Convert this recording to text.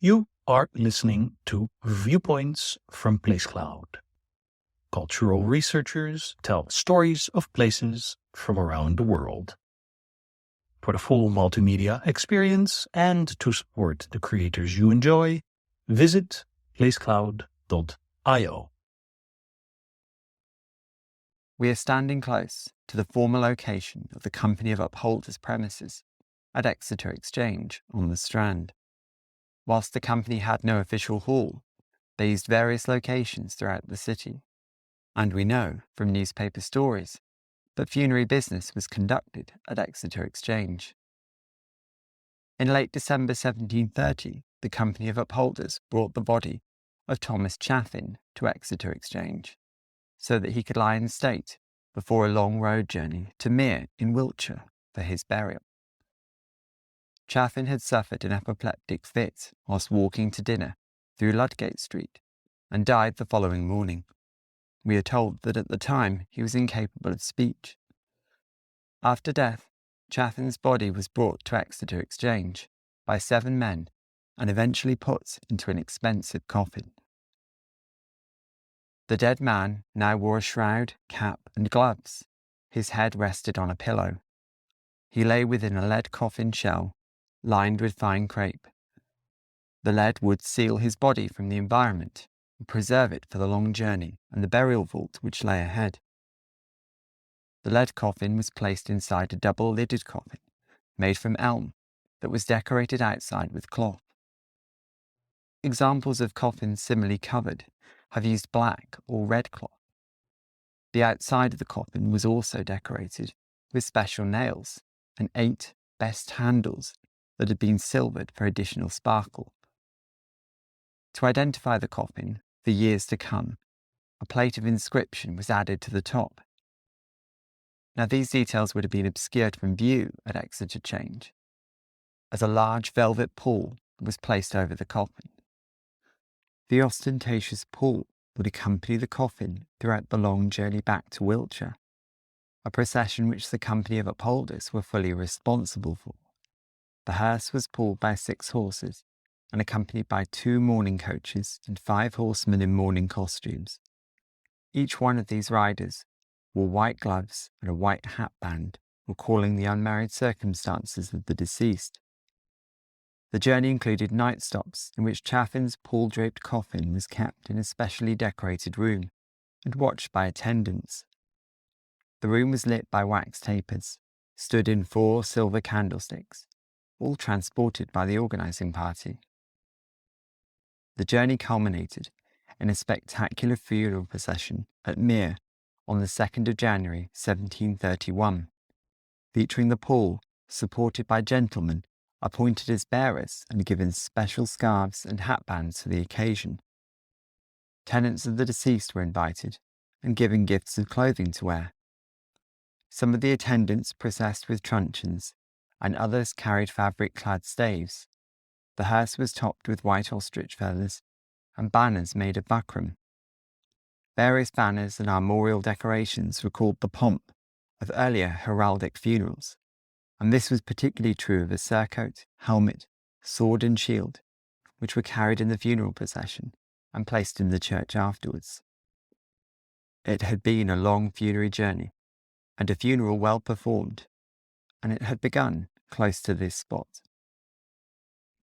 You are listening to Viewpoints from PlaceCloud. Cultural researchers tell stories of places from around the world. For the full multimedia experience and to support the creators you enjoy, visit placecloud.io. We are standing close to the former location of the Company of Upholders premises at Exeter Change on the Strand. Whilst the company had no official hall, they used various locations throughout the city. And we know from newspaper stories that funerary business was conducted at Exeter Change. In late December 1730, the Company of Upholders brought the body of Thomas Chaffin to Exeter Change, so that he could lie in state before a long road journey to Mere in Wiltshire for his burial. Chaffin had suffered an apoplectic fit whilst walking to dinner through Ludgate Street and died the following morning. We are told that at the time he was incapable of speech. After death, Chaffin's body was brought to Exeter Change by 7 men and eventually put into an expensive coffin. The dead man now wore a shroud, cap, and gloves. His head rested on a pillow. He lay within a lead coffin shell, lined with fine crepe. The lead would seal his body from the environment and preserve it for the long journey and the burial vault which lay ahead. The lead coffin was placed inside a double-lidded coffin made from elm that was decorated outside with cloth. Examples of coffins similarly covered have used black or red cloth. The outside of the coffin was also decorated with special nails and 8 best handles that had been silvered for additional sparkle. To identify the coffin for years to come, a plate of inscription was added to the top. Now these details would have been obscured from view at Exeter Change, as a large velvet pall was placed over the coffin. The ostentatious pall would accompany the coffin throughout the long journey back to Wiltshire, a procession which the Company of Upholders were fully responsible for. The hearse was pulled by 6 horses and accompanied by 2 mourning coaches and 5 horsemen in mourning costumes. Each one of these riders wore white gloves and a white hat band, recalling the unmarried circumstances of the deceased. The journey included night stops in which Chaffin's pall-draped coffin was kept in a specially decorated room and watched by attendants. The room was lit by wax tapers, stood in 4 silver candlesticks, all transported by the organising party. The journey culminated in a spectacular funeral procession at Mere on the 2nd of January 1731, featuring the pall supported by gentlemen appointed as bearers and given special scarves and hatbands for the occasion. Tenants of the deceased were invited and given gifts of clothing to wear. Some of the attendants processed with truncheons, and others carried fabric-clad staves. The hearse was topped with white ostrich feathers and banners made of buckram. Various banners and armorial decorations recalled the pomp of earlier heraldic funerals, and this was particularly true of a surcoat, helmet, sword and shield, which were carried in the funeral procession and placed in the church afterwards. It had been a long funerary journey, and a funeral well performed, and it had begun close to this spot.